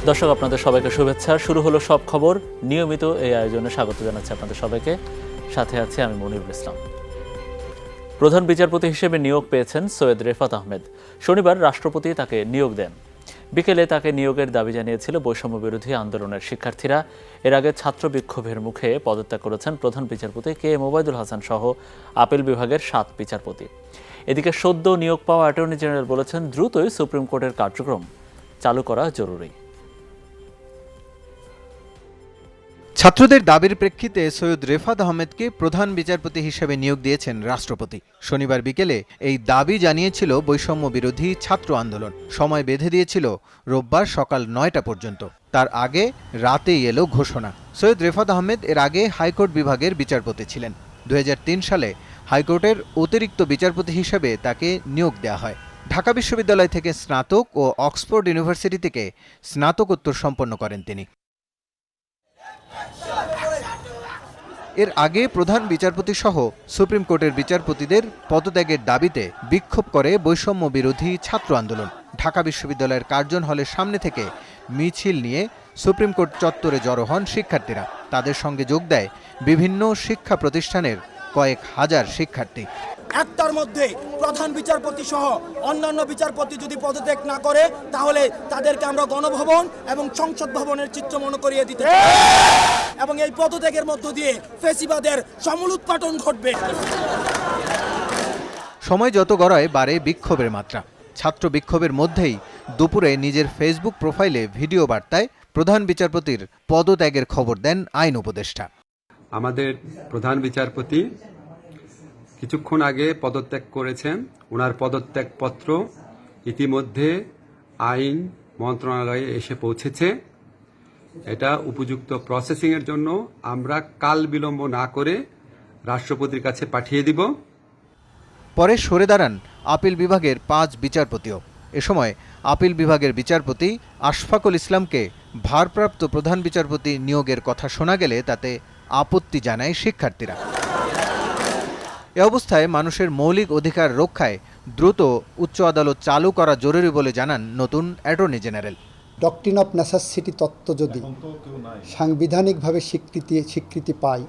দর্শক, আপনাদের সবাইকে শুভেচ্ছা। শুরু হলো সব খবর। নিয়মিত এই আয়োজনে স্বাগত জানাচ্ছি আপনাদের সবাইকে। সাথে আছি আমি মনিরুল ইসলাম। প্রধান বিচারপতি হিসেবে নিয়োগ পেয়েছেন সৈয়দ রেফাত আহমেদ। শনিবার রাষ্ট্রপতি তাকে নিয়োগ দেন। বিকেলে তাকে নিয়োগের দাবি জানিয়েছিল বৈষম্য বিরোধী আন্দোলনের শিক্ষার্থীরা। এর আগে ছাত্র বিক্ষোভের মুখে পদত্যাগ করেছেন প্রধান বিচারপতি কে এম ওবায়দুল হাসান সহ আপিল বিভাগের 7 বিচারপতি। এদিকে সদ্য নিয়োগ পাওয়া অ্যাটর্নি জেনারেল বলেছেন, দ্রুতই সুপ্রিম কোর্টের কার্যক্রম চালু করা জরুরি। ছাত্রদের দাবির প্রেক্ষিতে সৈয়দ রেফাত আহমেদকে প্রধান বিচারপতি হিসেবে নিয়োগ দিয়েছেন রাষ্ট্রপতি। শনিবার বিকেলে এই দাবি জানিয়েছিল বৈষম্য বিরোধী ছাত্র আন্দোলন। সময় বেঁধে দিয়েছিল রোববার সকাল 9টা পর্যন্ত। তার আগে রাতেই এলো ঘোষণা। সৈয়দ রেফাত আহমেদ এর আগে হাইকোর্ট বিভাগের বিচারপতি ছিলেন। 2003 সালে হাইকোর্টের অতিরিক্ত বিচারপতি হিসেবে তাকে নিয়োগ দেওয়া হয়। ঢাকা বিশ্ববিদ্যালয় থেকে স্নাতক ও অক্সফোর্ড ইউনিভার্সিটি থেকে স্নাতকোত্তর সম্পন্ন করেন তিনি। এর আগে প্রধান বিচারপতি সহ সুপ্রিম কোর্টের বিচারপতিদের পদত্যাগের দাবিতে বিক্ষোভ করে বৈষম্য বিরোধী ছাত্র আন্দোলন। ঢাকা বিশ্ববিদ্যালয়ের কার্জন হলের সামনে থেকে মিছিল নিয়ে সুপ্রিম কোর্ট চত্বরে জড়ো হন শিক্ষার্থীরা। তাদের সঙ্গে যোগ দেয় বিভিন্ন শিক্ষা প্রতিষ্ঠানের কয়েক হাজার শিক্ষার্থী। একটার মধ্যে প্রধান বিচারপতি সহ অন্যান্য বিচারপতি যদি পদত্যাগ না করে, তাহলে তাদেরকে আমরা গণভবন এবং সংসদ ভবনের চিত্র মনে করিয়ে দিতে এবং এই পদত্যাগের মধ্য দিয়ে ফ্যাসিবাদের সমূল উৎপাটন ঘটবে। সময় যত গড়ায় বাড়ে বিক্ষোভের মাত্রা। ছাত্র বিক্ষোভের মধ্যেই দুপুরে নিজের ফেসবুক প্রোফাইলে ভিডিও বার্তায় প্রধান বিচারপতির পদত্যাগের খবর দেন আইন উপদেষ্টা। আমাদের প্রধান বিচারপতি কিছুক্ষণ আগে পদত্যাগ করেছেন। ওনার পদত্যাগ পত্র ইতিমধ্যে আইন মন্ত্রণালয়ে এসে পৌঁছেছে। এটা উপযুক্ত প্রসেসিংয়ের জন্য আমরা কাল বিলম্ব না করে রাষ্ট্রপতির কাছে পাঠিয়ে দিব। পরে সরে দাঁড়ান আপিল বিভাগের 5 বিচারপতিও। এ সময় আপিল বিভাগের বিচারপতি আশফাকুল ইসলামকে ভারপ্রাপ্ত প্রধান বিচারপতি নিয়োগের কথা শোনা গেলে তাতে আপত্তি জানায় শিক্ষার্থীরা। এ অবস্থায় মানুষের মৌলিক অধিকার রক্ষায় দ্রুত উচ্চ আদালত চালু করা জরুরি বলে জানান নতুন attorney general. Doctrine of necessity তত্ত্ব যদি সাংবিধানিকভাবে স্বীকৃতি পায়,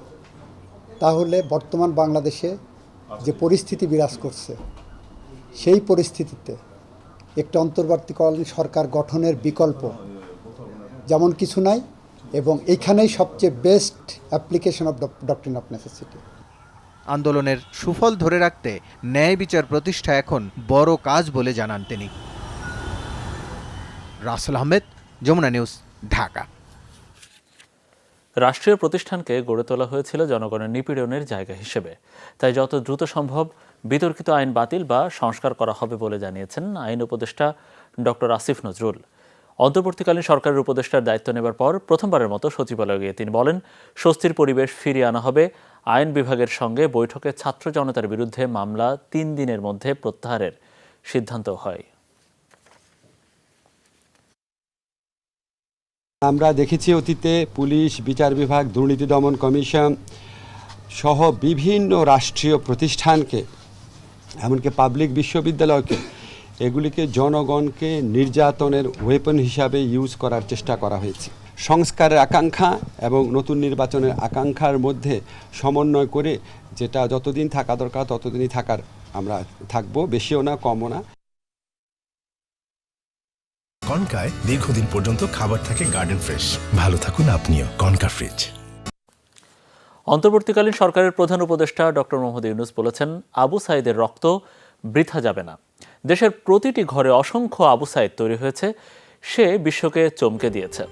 তাহলে বর্তমান বাংলাদেশে যে পরিস্থিতি বিরাজ করছে, সেই পরিস্থিতিতে একটা অন্তর্বর্তীকালীন সরকার গঠনের বিকল্প যেমন কিছু নাই, এবং এইখানেই সবচেয়ে best application of doctrine of necessity. আন্দোলনের সুফল ধরে রাখতে ন্যায় বিচার প্রতিষ্ঠা এখন বড় কাজ বলে জানান তিনি। রাসেল আহমেদ, যমুনা নিউজ, ঢাকা। রাষ্ট্রীয় প্রতিষ্ঠানকে গড়ে তোলা হয়েছিল জনগণের নিপীড়নের জায়গা হিসেবে। তাই যত দ্রুত সম্ভব বিতর্কিত আইন বাতিল বা সংস্কার করা হবে বলে জানিয়েছেন আইন উপদেষ্টা ডক্টর আসিফ নজরুল। অন্তর্বর্তীকালীন সরকারের উপদেষ্টার দায়িত্ব নেবার পর প্রথমবারের মতো সচিবালয়ে গিয়ে তিনি বলেন, স্বস্তির পরিবেশ ফিরিয়ে আনা হবে। আইন বিভাগের সঙ্গে বৈঠকে ছাত্র জনতার বিরুদ্ধে মামলা 3 দিনের মধ্যে প্রত্যাহারের সিদ্ধান্ত হয়। আমরা দেখেছি অতীতে পুলিশ, বিচার বিভাগ, দুর্নীতি দমন কমিশন সহ বিভিন্ন রাষ্ট্রীয় প্রতিষ্ঠানকে, এমনকি পাবলিক বিশ্ববিদ্যালয়কে, এগুলিকে জনগণকে নির্যাতনের ওয়েপন হিসাবে ইউজ করার চেষ্টা করা হয়েছে। সংস্কারের আকাঙ্ক্ষা এবং নতুন নির্বাচনের আকাঙ্ক্ষার মধ্যে সমন্বয় করে যেটা যতদিন থাকা দরকার ততদিনই থাকার আমরা থাকবো, বেশিও না কমও না। কনকায় দীর্ঘদিন পর্যন্ত খাবার থাকে গার্ডেন ফ্রেশ। ভালো থাকুন আপনিও। Concha fridge. অন্তর্বর্তীকালীন সরকারের প্রধান উপদেষ্টা ডক্টর মোহাম্মদ ইউনূস বলেছেন, আবু সাঈদের রক্ত বৃথা যাবে না। দেশের প্রতিটি ঘরে অসংখ্য আবু সাঈদ তৈরি হয়েছে। সে বিশ্বকে চমকে দিয়েছে।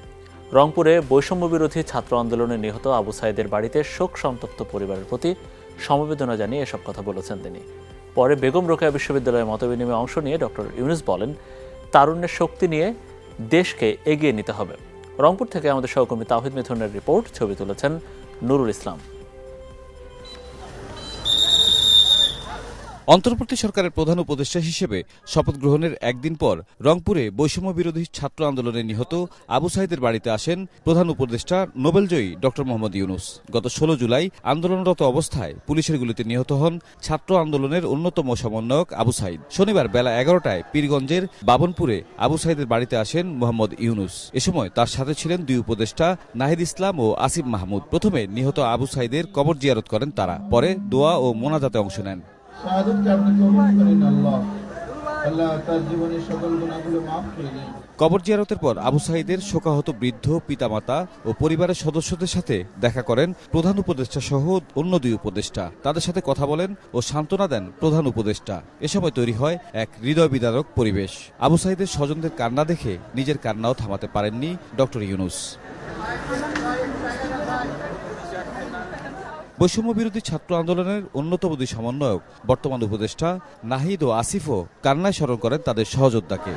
রংপুরে বৈষম্য বিরোধী ছাত্র আন্দোলনে নিহত আবু সাঈদের বাড়িতে শোক সন্তপ্ত পরিবারের প্রতি সমবেদনা জানিয়ে এসব কথা বলেছেন তিনি। পরে বেগম রোকেয়া বিশ্ববিদ্যালয়ের মতবিনিময়ে অংশ নিয়ে ডক্টর ইউনূস বলেন, তারুণ্যের শক্তি নিয়ে দেশকে এগিয়ে নিতে হবে। রংপুর থেকে আমাদের সহকর্মী তাওহিদ মিথুনের রিপোর্ট। ছবি তুলেছেন নুরুল ইসলাম। অন্তর্বর্তী সরকারের প্রধান উপদেষ্টা হিসেবে শপথ গ্রহণের একদিন পর রংপুরে বৈষম্য বিরোধী ছাত্র আন্দোলনে নিহত আবু সাঈদের বাড়িতে আসেন প্রধান উপদেষ্টা নোবেলজয়ী ডক্টর মোহাম্মদ ইউনূস। গত 16 জুলাই আন্দোলনরত অবস্থায় পুলিশের গুলিতে নিহত হন ছাত্র আন্দোলনের অন্যতম সমন্বয়ক আবু সাঈদ। শনিবার বেলা 11টায় পীরগঞ্জের বাবনপুরে আবু সাঈদের বাড়িতে আসেন মোহাম্মদ ইউনূস। এ সময় তার সাথে ছিলেন দুই উপদেষ্টা নাহিদ ইসলাম ও আসিফ মাহমুদ। প্রথমে নিহত আবু সাঈদের কবর জিয়ারত করেন তারা, পরে দোয়া ও মোনাজাতে অংশ নেন। কবর জিয়ারতের পর আবু সাঈদের শোকাহত বৃদ্ধ পিতামাতা ও পরিবারের সদস্যদের সাথে দেখা করেন প্রধান উপদেষ্টা সহ অন্য দুই উপদেষ্টা। তাদের সাথে কথা বলেন ও সান্ত্বনা দেন প্রধান উপদেষ্টা। এ সময় তৈরি হয় এক হৃদয় বিদারক পরিবেশ। আবু সাঈদের স্বজনদের কান্না দেখে নিজের কান্নাও থামাতে পারেননি ডক্টর ইউনূস। বৈষম্য বিরোধী ছাত্র আন্দোলনের অন্যতম দুই সমন্বয়ক বর্তমান উপদেষ্টা নাহিদ ও আসিফও কান্নায় স্মরণ করেন তাদের সহযোদ্ধাকে।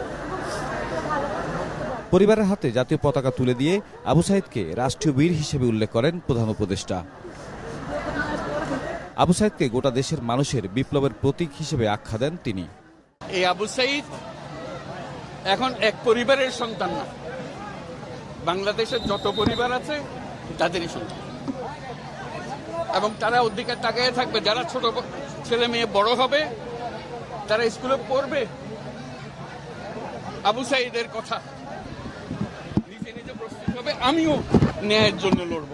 পরিবারের হাতে জাতীয় পতাকা তুলে দিয়ে আবু সাঈদকে রাষ্ট্রীয় বীর হিসেবে উল্লেখ করেন প্রধান উপদেষ্টা। আবু সাঈদকে গোটা দেশের মানুষের বিপ্লবের প্রতীক হিসেবে আখ্যা দেন তিনি। এই আবু সাঈদ এখন এক পরিবারের সন্তান না, বাংলাদেশের যত পরিবার আছে তাদেরই সন্তান, এবং তারা অধিকার তাকায় থাকবে। যারা ছোট ছেলে মেয়ে বড় হবে, তারা স্কুলে পড়বে, আবু সাঈদের কথা নিজে নিজে প্রস্তুত হবে, আমিও ন্যায়ের জন্য লড়ব।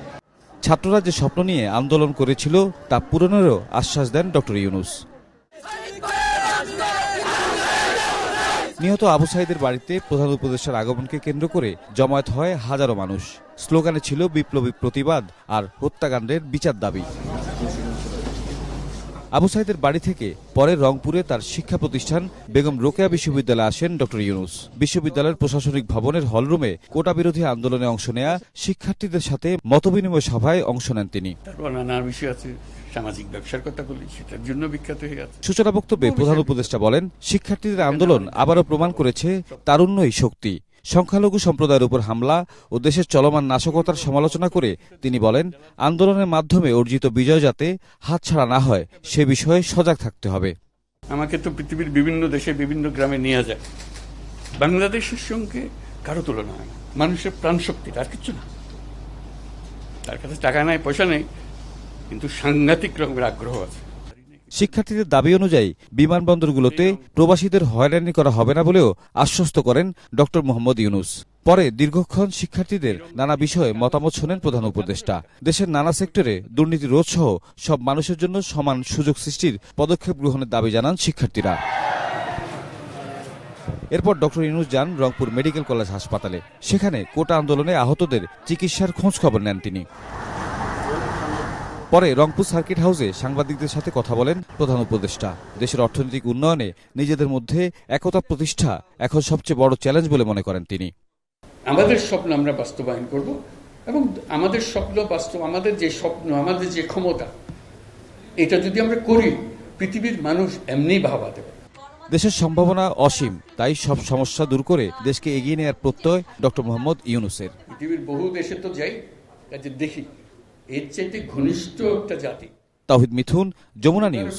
ছাত্ররা যে স্বপ্ন নিয়ে আন্দোলন করেছিল তা পূরণেরও আশ্বাস দেন ডক্টর ইউনূস। নিহত আবু সাঈদের বাড়িতে প্রধান উপদেষ্টার আগমনকে কেন্দ্র করে জমায়েত হয় হাজারো মানুষ। স্লোগানে ছিল বিপ্লবী প্রতিবাদ আর হত্যাকাণ্ডের বিচার দাবি। আবু সাঈদের বাড়ি থেকে পরে রংপুরে তার শিক্ষা প্রতিষ্ঠান বেগম রোকেয়া বিশ্ববিদ্যালয়ে আসেন ডক্টর ইউনূস। বিশ্ববিদ্যালয়ের প্রশাসনিক ভবনের হলরুমে কোটা বিরোধী আন্দোলনে অংশ নেয়া শিক্ষার্থীদের সাথে মতবিনিময় সভায় অংশ নেন তিনি। তারপর নানা বিষয় আছে, সামাজিক ব্যবসার কথা বলি, সেটার জন্য বিখ্যাত হয়ে আছে। সূচনা বক্তব্যে প্রধান উপদেষ্টা বলেন, শিক্ষার্থীদের আন্দোলন আবারও প্রমাণ করেছে তারুণ্যই শক্তি। সংখ্যালঘু সম্প্রদায়ের উপর হামলা ও দেশের চলমান নাশকতার সমালোচনা করে তিনি বলেন, আন্দোলনের মাধ্যমে অর্জিত বিজয় যাতে হাতছাড়া না হয় সে বিষয়ে সজাগ থাকতে হবে। আমাকে তো পৃথিবীর বিভিন্ন দেশে বিভিন্ন গ্রামে নিয়ে যায়, বাংলাদেশের সঙ্গে কারো তুলনা হয় না। মানুষের প্রাণ শক্তি, আর কিছু না। তার কাছে টাকা নাই, পয়সা নেই, কিন্তু সাংঘাতিক রকমের আগ্রহ আছে। শিক্ষার্থীদের দাবি অনুযায়ী বিমানবন্দরগুলোতে প্রবাসীদের হয়রানি করা হবে না বলেও আশ্বস্ত করেন ডক্টর মোহাম্মদ ইউনূস। পরে দীর্ঘক্ষণ শিক্ষার্থীদের নানা বিষয়ে মতামত শোনেন প্রধান উপদেষ্টা। দেশের নানা সেক্টরে দুর্নীতি রোধ সহ সব মানুষের জন্য সমান সুযোগ সৃষ্টির পদক্ষেপ গ্রহণের দাবি জানান শিক্ষার্থীরা। এরপর ডক্টর ইউনূস যান রংপুর মেডিকেল কলেজ হাসপাতালে। সেখানে কোটা আন্দোলনে আহতদের চিকিৎসার খোঁজ খবর নেন তিনি। পরে রংপুর সার্কিট হাউসে সাংবাদিকদের সাথে কথা বলেন প্রধান উপদেষ্টা। দেশের অর্থনৈতিক উন্নয়নে নিজেদের মধ্যে একতা প্রতিষ্ঠা এখন সবচেয়ে বড় চ্যালেঞ্জ বলে মনে করেন তিনি। আমাদের স্বপ্ন আমরা বাস্তবায়ন করব, এবং আমাদের স্বপ্ন বাস্তব, আমাদের যে স্বপ্ন, আমাদের যে ক্ষমতা, এটা যদি আমরা করি, পৃথিবীর মানুষ এমনি ভাবা দেবে। দেশের সম্ভাবনা অসীম, তাই সব সমস্যা দূর করে দেশকে এগিয়ে নেওয়ার প্রত্যয় ডক্টর মোহাম্মদ ইউনূসের। পৃথিবীর বহু দেশে তো যাই, কাজে দেখি এর চাইতে ঘনিষ্ঠ একটা জাতি। তাওহিদ মিথুন, যমুনা নিউজ,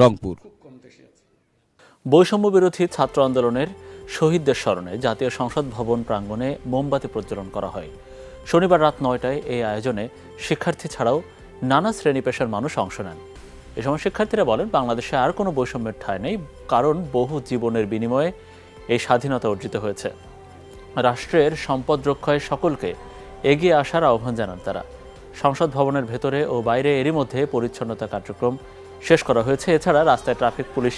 রংপুর। বৈষম্য বিরোধী ছাত্র আন্দোলনের শহীদদের স্মরণে জাতীয় সংসদ ভবন প্রাঙ্গণে মোমবাতি প্রজ্বলন করা হয়। শনিবার রাত 9টায় এই আয়োজনে শিক্ষার্থী ছাড়াও নানা শ্রেণী পেশার মানুষ অংশ নেন। এ সময় শিক্ষার্থীরা বলেন, বাংলাদেশে আর কোনো বৈষম্যের ঠাঁই নেই, কারণ বহু জীবনের বিনিময়ে এই স্বাধীনতা অর্জিত হয়েছে। রাষ্ট্রের সম্পদ রক্ষায় সকলকে এগিয়ে আসার আহ্বান জানান তারা। সংসদ ভবনের ভেতরে ও বাইরে এরই মধ্যে পরিচ্ছন্নতা কার্যক্রম শেষ করা হয়েছে। এছাড়া রাস্তায় ট্রাফিক পুলিশ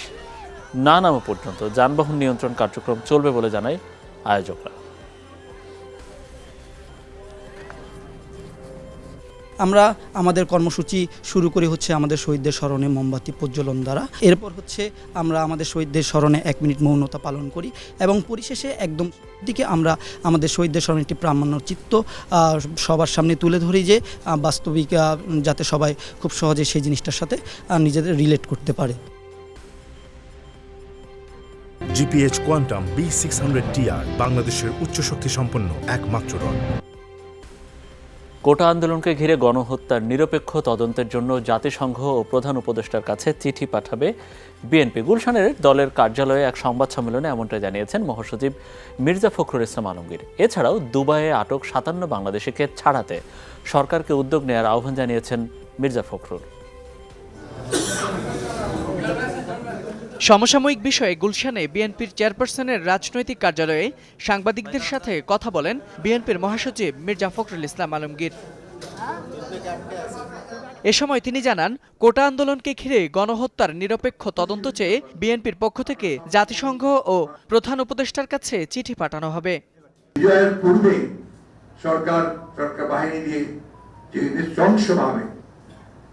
না নামা পর্যন্ত যানবাহন নিয়ন্ত্রণ কার্যক্রম চলবে বলে জানায় আয়োজকরা। আমরা আমাদের কর্মসূচি শুরু করি হচ্ছে আমাদের শহীদদের স্মরণে মোমবাতি প্রজ্বলন দ্বারা। এরপর হচ্ছে আমরা আমাদের শহীদদের স্মরণে 1 মিনিট মৌনতা পালন করি, এবং পরিশেষে একদম দিকে আমরা আমাদের শহীদদের স্মরণে একটি প্রামাণ্য চিত্র সবার সামনে তুলে ধরি, যে বাস্তবিক যাতে সবাই খুব সহজে সেই জিনিসটার সাথে নিজেদের রিলেট করতে পারে। জিপিএইচ কোয়ান্টাম B600 TR বাংলাদেশের উচ্চ শক্তি সম্পন্ন একমাত্র রড। কোটা আন্দোলনকে ঘিরে গণহত্যার নিরপেক্ষ তদন্তের জন্য জাতিসংঘ ও প্রধান উপদেষ্টার কাছে চিঠি পাঠাবে বিএনপি। গুলশানের দলের কার্যালয়ে এক সংবাদ সম্মেলনে এমনটা জানিয়েছেন মহাসচিব মির্জা ফখরুল ইসলাম আলমগীর। এছাড়াও দুবাইয়ে আটক 57 বাংলাদেশিকে ছাড়াতে সরকারকে উদ্যোগ নেওয়ার আহ্বান জানিয়েছেন মির্জা ফখরুল। সমসাময়িক বিষয়ে গুলশানে বিএনপির চেয়ারপারসনের রাজনৈতিক কার্যালয়ে সাংবাদিকদের সাথে কথা বলেন বিএনপির মহাসচিব মির্জা ফখরুল ইসলাম আলমগীর। এ সময় তিনি জানান, কোটা আন্দোলনকে ঘিরে গণহত্যার নিরপেক্ষ তদন্ত চেয়ে বিএনপির পক্ষ থেকে জাতিসংঘ ও প্রধান উপদেষ্টার কাছে চিঠি পাঠানো হবে। বিজয়ের পূর্বে সরকার বাহিনী দিয়ে যে নৃশংসভাবে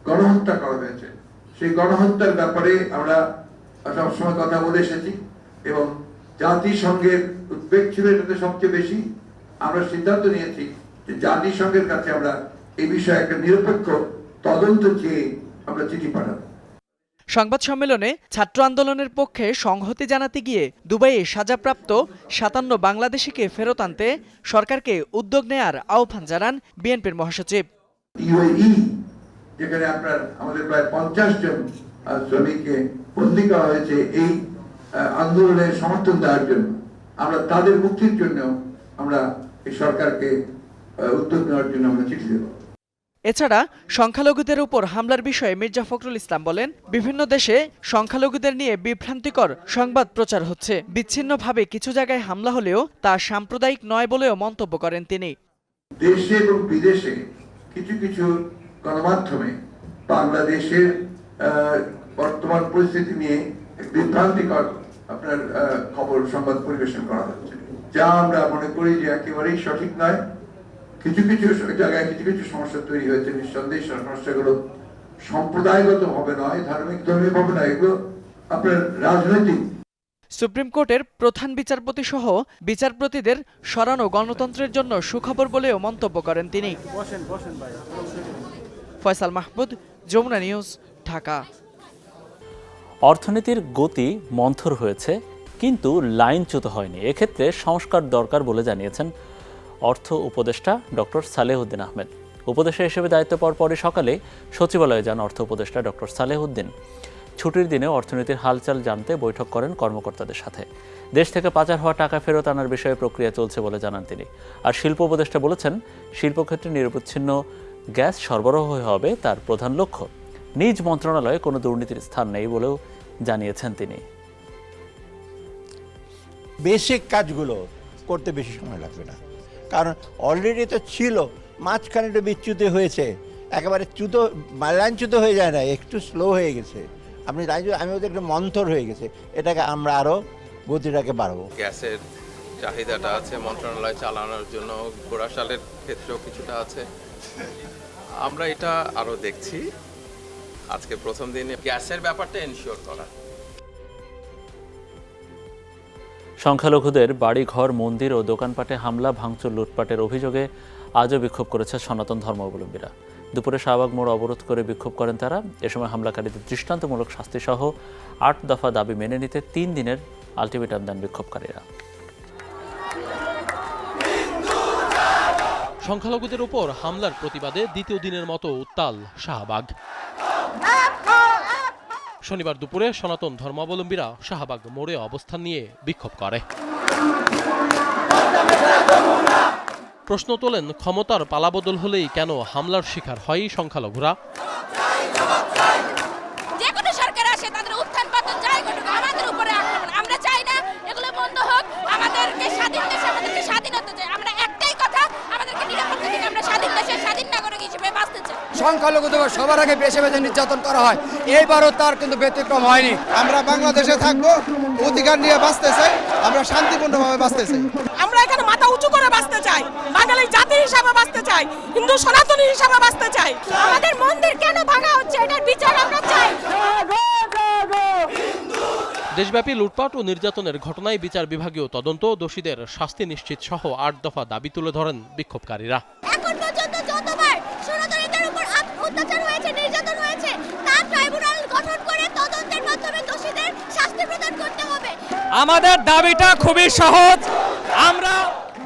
গণহত্যা করা হয়েছে, সেই গণহত্যার ব্যাপারে আমরা সবসময় কথা বলে এসেছি এবং জাতিসংঘের উদ্বেগ ছিল এটাতে সবচেয়ে বেশি। আমরা সিদ্ধান্ত নিয়েছি যে জাতিসংঘের কাছে আমরা এই বিষয়ে একটা নিরপেক্ষ তদন্ত চেয়ে আমরা চিঠি পাঠাবো। সংবাদ সম্মেলনে ছাত্র আন্দোলনের পক্ষে সংহতি জানাতে গিয়ে দুবাইয়ে সাজাপ্রাপ্ত 57 বাংলাদেশিকে ফেরত আনতে সরকারকে উদ্যোগ নেয়ার আহ্বান জানান বিএনপির মহাসচিব। ইউএই যেখানে আমাদের প্রায় 50 জন শ্রমিককে বন্দী করা হয়েছে এই আন্দোলনের সমর্থন দেওয়ার জন্য, আমরা তাদের মুক্তির জন্য আমরা এই সরকারকে উদ্যোগ নেওয়ার জন্য আমরা চিঠি দেব। এছাড়া সংখ্যালঘুদের উপর হামলার বিষয়ে মির্জা ফখরুল ইসলাম বলেন, বিভিন্ন দেশে সংখ্যালঘুদের নিয়ে বিভ্রান্তিকর সংবাদ প্রচার হচ্ছে। বিচ্ছিন্নভাবে কিছু জায়গায় হামলা হলেও তা সাম্প্রদায়িক নয় বলেও মন্তব্য করেন তিনি। দেশে এবং বিদেশে কিছু কিছু গণমাধ্যমে বাংলাদেশের বর্তমান পরিস্থিতি নিয়ে বিভ্রান্তিকর খবর সংবাদ পরিবেশন করা হচ্ছে, যা আমরা মনে করি যে একেবারেই সঠিক নয়। কিছু কিছু জায়গায় কিছু কিছু সমস্যা তৈরি হয়েছে, নিঃসন্দেহে সমস্যাগুলো সম্প্রদায়গত হবে নয়, ধর্মীয় হবে না, এগুলো আপনার রাজনৈতিক। সুপ্রিম কোর্টের প্রধান বিচারপতি সহ বিচারপতিদের সরানো গণতন্ত্রের জন্য সুখবর বলেও মন্তব্য করেন তিনি। ফয়সাল মাহমুদ, যমুনা নিউজ, ঢাকা। অর্থনীতির গতি মন্থর হয়েছে, কিন্তু লাইনচ্যুত হয়নি। এক্ষেত্রে সংস্কার দরকার বলে জানিয়েছেন অর্থ উপদেষ্টা ডক্টর সালেহউদ্দিন আহমেদ। উপদেষ্টা হিসেবে দায়িত্ব পাওয়ার পরে সকালে সচিবালয়ে যান অর্থ উপদেষ্টা ডক্টর সালেহউদ্দিন। ছুটির দিনে অর্থনীতির হালচাল জানতে বৈঠক করেন কর্মকর্তাদের সাথে। দেশ থেকে পাচার হওয়া টাকা ফেরত আনার বিষয়ে প্রক্রিয়া চলছে বলে জানান তিনি। আর শিল্প উপদেষ্টা বলেছেন, শিল্পক্ষেত্রে নিরবচ্ছিন্ন গ্যাস সরবরাহ হবে তার প্রধান লক্ষ্য। নিজ মন্ত্রণালয়ে কোনো দুর্নীতির স্থান নেই বলেও জানিয়েছেন তিনি। বেসিক কাজগুলো করতে বেশি সময় লাগবে না, কারণ অলরেডি তো ছিল, মাঝখানে একটু বিচ্যুত হয়েছে, একেবারে লাইনচ্যুত হয়ে যায় না, একটু স্লো হয়ে গেছে। আমি ওদের একটু মন্থর হয়ে গেছে, এটাকে আমরা আরও গতিটাকে বাড়াবো। গ্যাসের চাহিদাটা আছে মন্ত্রণালয় চালানোর জন্য, ঘোড়াশালের ক্ষেত্রেও কিছুটা আছে, আমরা এটা আরও দেখছি। আজকে প্রথম দিনে গ্যাসের ব্যাপারটা এনশিওর করা। সংখ্যালঘুদের বাড়িঘর, মন্দির ও দোকানপাটে হামলা, ভাঙচুর, লুটপাটের অভিযোগে আজও বিক্ষোভ করেছে সনাতন ধর্মাবলম্বীরা। দুপুরে শাহবাগ মোড় অবরোধ করে বিক্ষোভ করেন তারা। এ সময় হামলাকারীদের দৃষ্টান্তমূলক শাস্তিসহ 8 দফা দাবি মেনে নিতে 3 দিনের আলটিমেটাম দেন বিক্ষোভকারীরা। সংখ্যালঘুদের উপর হামলার প্রতিবাদে দ্বিতীয় দিনের মতো উত্তাল শাহবাগ। শনিবার দুপুরে সনাতন ধর্মাবলম্বীরা শাহবাগ মোড়ে অবস্থান নিয়ে বিক্ষোভ করে। প্রশ্ন তোলেন, ক্ষমতার পালাবদল হলেই কেন হামলার শিকার হয় সংখ্যালঘুরা? যে কোনো সরকার আসে তাদের উত্থান পতন যাই ঘটুক, আমাদের উপরে আক্রমণ আমরা চাই না, এগুলো বন্ধ হোক। আমাদেরকে স্বাধীন দেশে আমাদেরকে স্বাধীনতা চাই, আমরা একটাই কথা, আমাদেরকে নিরাপত্তা থেকে আমরা স্বাধীন দেশের স্বাধীন নাগরিক হিসেবে বাঁচতে চাই। সংখ্যালঘুদের সবার আগে বেছে বেছে নির্যাতন করা হয়, এইবারও তার কিন্তু ব্যতিক্রম হয়নি। আমরা বাংলাদেশে থাকবো, অধিকার নিয়ে বাঁচতে চাই, আমরা শান্তিপূর্ণভাবে বাঁচতে চাই। আমরা এখানে মাথা উঁচু করে বাঁচতে চাই, বাঙালি জাতি হিসাবে বাঁচতে চাই, হিন্দু সনাতনী হিসাবে বাঁচতে চাই। আমাদের মন্দির কেন ভাঙা হচ্ছে এটার বিচার আমরা চাই। দেশব্যাপী লুটপাট ও নির্যাতনের ঘটনায় বিচার বিভাগীয় তদন্ত, দোষীদের শাস্তি নিশ্চিত সহ 8 দফা দাবি তুলে ধরেন বিক্ষোভকারীরা। এখন পর্যন্ত যতবার সনাতনীদের উপর অত্যাচার হয়েছে, নির্যাতন হয়েছে, তার ট্রাইব্যুনাল গঠন করে তদন্তের মাধ্যমে দোষীদের শাস্তি প্রদান করতে হবে। আমাদের দাবিটা খুবই সহজ, আমরা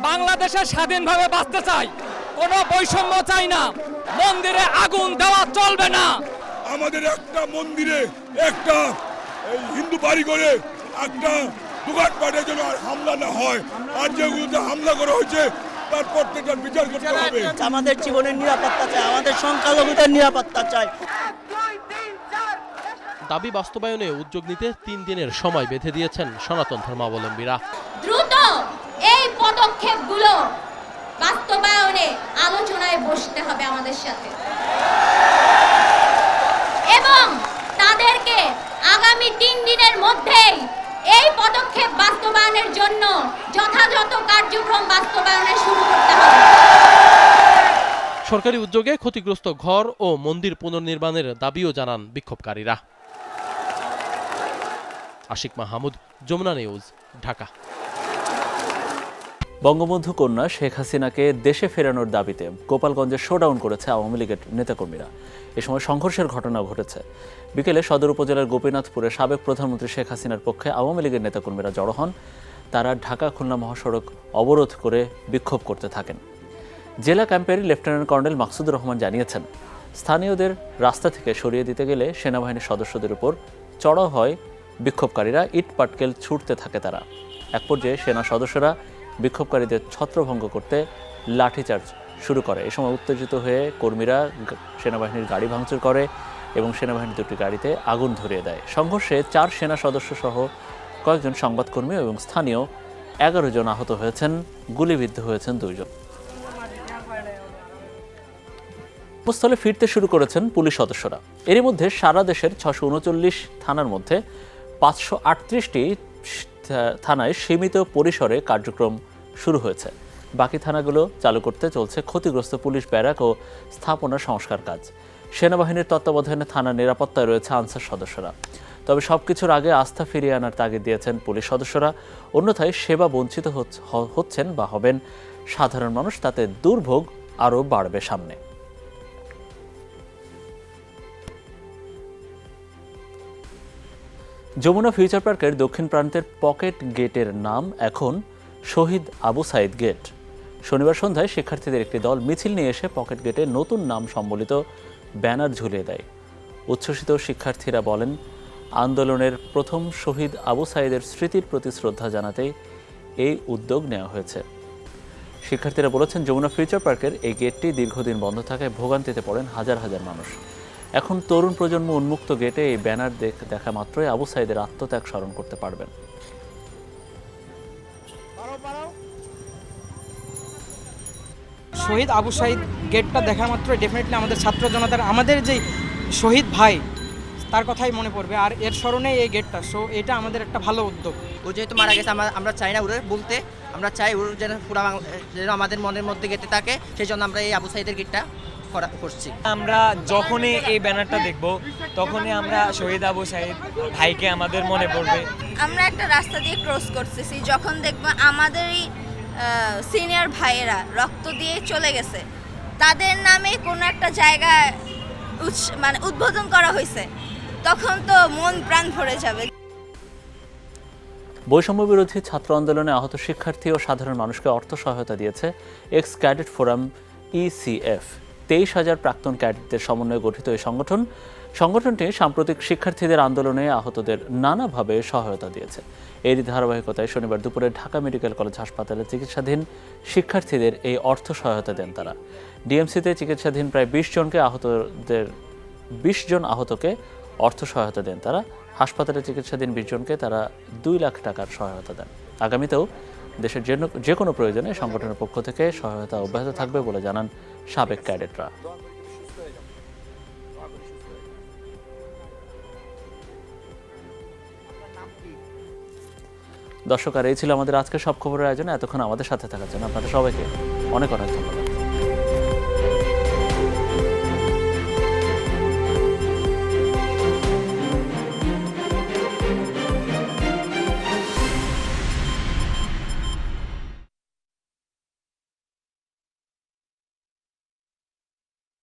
বাংলাদেশে স্বাধীনভাবে বাঁচতে চাই, কোনো বৈষম্য চাই না, মন্দিরে আগুন দেওয়া চলবে না। আমাদের একটা মন্দিরে একটা হিন্দু বাড়ি করে একটা দোকানপাটের জন্য আর হামলা না হয়, আর যেগুলোতে হামলা করা হয়েছে তার প্রত্যেকটার বিচার করতে হবে। আমাদের জীবনের নিরাপত্তা চাই, আমাদের সংখ্যালঘুদের নিরাপত্তা চাই। দাবি বাস্তবায়নে উদ্যোগ নিতে 3 দিনের সময় বেঁধে দিয়েছেন সনাতন ধর্মাবলম্বীরা। দ্রুত এই পদক্ষেপগুলো বাস্তবায়নে আলোচনায় বসতে হবে আমাদের সাথে, এবং তাদেরকে আগামী 3 দিনের মধ্যেই এই পদক্ষেপ বাস্তবায়নের জন্য যথাযথ কার্যক্রম বাস্তবায়নে শুরু করতে হবে। সরকারি উদ্যোগে ক্ষতিগ্রস্ত ঘর ও মন্দির পুনর্নির্মাণের দাবিও জানান বিক্ষোভকারীরা। আশিক মাহমুদ, যমুনা নিউজ, ঢাকা। বঙ্গবন্ধু কন্যা শেখ হাসিনাকে দেশে ফেরানোর দাবিতে গোপালগঞ্জে শোডাউন করেছে আওয়ামী লীগের নেতাকর্মীরা। এ সময় সংঘর্ষের ঘটনা ঘটেছে। বিকেলে সদর উপজেলার গোপীনাথপুরে সাবেক প্রধানমন্ত্রী শেখ হাসিনার পক্ষে আওয়ামী লীগের নেতাকর্মীরা জড়ো হন। তারা ঢাকা খুলনা মহাসড়ক অবরোধ করে বিক্ষোভ করতে থাকেন। জেলা ক্যাম্পের লেফটেন্যান্ট কর্নেল মাকসুদুর রহমান জানিয়েছেন, স্থানীয়দের রাস্তা থেকে সরিয়ে দিতে গেলে সেনাবাহিনীর সদস্যদের উপর চড়াও হয় বিক্ষোভকারীরা। ইট পাটকেল ছুটতে থাকে তারা। এক পর্যায়ে সেনা সদস্যরা বিক্ষোভকারীদের ছত্রভঙ্গ করতে লাঠিচার্জ শুরু করে। এ সময় উত্তেজিত হয়ে কর্মীরা সেনাবাহিনীর গাড়ি ভাঙচুর করে এবং সেনাবাহিনীর 2টি গাড়িতে আগুন ধরিয়ে দেয়। সংঘর্ষে 4 সেনা সদস্য সহ কয়েকজন সংবাদকর্মী এবং স্থানীয় 11 জন আহত হয়েছেন, গুলিবিদ্ধ হয়েছেন 2 জন। স্থলে ফিরতে শুরু করেছেন পুলিশ সদস্যরা। এরই মধ্যে সারা দেশের 639 থানার মধ্যে 538টি থানায় সীমিত পরিসরে কার্যক্রম শুরু হয়েছে। বাকি থানাগুলো চালু করতে চলছে ক্ষতিগ্রস্ত পুলিশ ব্যারাক ও স্থাপনা সংস্কার কাজ। সেনাবাহিনীর তত্ত্বাবধানে থানার নিরাপত্তায় রয়েছে আনসার সদস্যরা। তবে সবকিছুর আগে আস্থা ফিরিয়ে আনার তাগিদ দিয়েছেন পুলিশ সদস্যরা। অন্যথায় সেবা বঞ্চিত হচ্ছেন বা হবেন সাধারণ মানুষ, তাতে দুর্ভোগ আরও বাড়বে সামনে। যমুনা ফিউচার পার্কের দক্ষিণ প্রান্তের পকেট গেটের নাম এখন শহীদ আবু সাইদ গেট। শনিবার সন্ধ্যায় শিক্ষার্থীদের একটি দল মিছিল নিয়ে এসে পকেট গেটে নতুন নাম সম্বলিত ব্যানার ঝুলিয়ে দেয়। উচ্ছ্বসিত শিক্ষার্থীরা বলেন, আন্দোলনের প্রথম শহীদ আবু সাইদের স্মৃতির প্রতি শ্রদ্ধা জানাতেই এই উদ্যোগ নেওয়া হয়েছে। শিক্ষার্থীরা বলেছেন, যমুনা ফিউচার পার্কের এই গেটটি দীর্ঘদিন বন্ধ থাকায় ভোগান্তিতে পড়েন হাজার হাজার মানুষ। এখন তরুণ প্রজন্ম উন্মুক্ত গেটে এই ব্যানার দেখা মাত্রই আবু সাইদের আত্মত্যাগ স্মরণ করতে পারবেন। শহীদ আবু সাইদ গেটটা দেখা মাত্রই ডেফিনেটলি আমাদের ছাত্র জনতার, আমাদের যে শহীদ ভাই তার কথাই মনে পড়বে, আর এর স্মরণে এই গেটটা। সো এটা আমাদের একটা ভালো উদ্যোগ। ও যেহেতু মারা গেছে, আমরা চাই না ওরে বলতে, আমরা চাই ওর যেন পুরা বাংলা যেন আমাদের মনের মধ্যে গেটে থাকে, সেই জন্য আমরা এই আবু সাইদের গেটটা করছি। আমরা যখনই এই ব্যানারটা দেখব তখনই আমরা শহীদ আবু সাইদ ভাইকে আমাদের মনে পড়বে। আমরা একটা রাস্তা দিয়ে ক্রস করতেছি, যখন দেখব আমাদেরই সিনিয়র ভাইয়েরা রক্ত দিয়ে চলে গেছে, তাদের নামে কোনো একটা জায়গা মানে উদ্বোধন করা হয়েছে, তখন তো মন প্রাণ ভরে যাবে। বৈষম্য বিরোধী ছাত্র আন্দোলনে আহত শিক্ষার্থী ও সাধারণ মানুষকে অর্থ সহায়তা দিয়েছে এক্স ক্যাডেট ফোরাম ECF। 23,000 প্রাক্তন ক্যাডেটদের সমন্বয়ে গঠিত এই সংগঠনটি সাম্প্রতিক শিক্ষার্থীদের আন্দোলনে আহতদের নানাভাবে সহায়তা দিয়েছে। এরই ধারাবাহিকতায় শনিবার দুপুরে ঢাকা মেডিকেল কলেজ হাসপাতালে চিকিৎসাধীন শিক্ষার্থীদের এই অর্থ সহায়তা দেন তারা। ডিএমসিতে চিকিৎসাধীন প্রায় 20 জন আহতকে অর্থ সহায়তা দেন তারা। হাসপাতালে চিকিৎসাধীন 20 জনকে তারা 2 লাখ টাকার সহায়তা দেন। আগামীতেও দেশের যে কোনো প্রয়োজনে সংগঠনের পক্ষ থেকে সহায়তা অব্যাহত থাকবে বলে জানান সাবেক ক্যাডেটরা। দর্শক, আর এই ছিল আমাদের আজকের সব খবরের আয়োজনে। এতক্ষণ আমাদের সাথে থাকার জন্য আপনাদের সবাইকে অনেক অনেক ধন্যবাদ।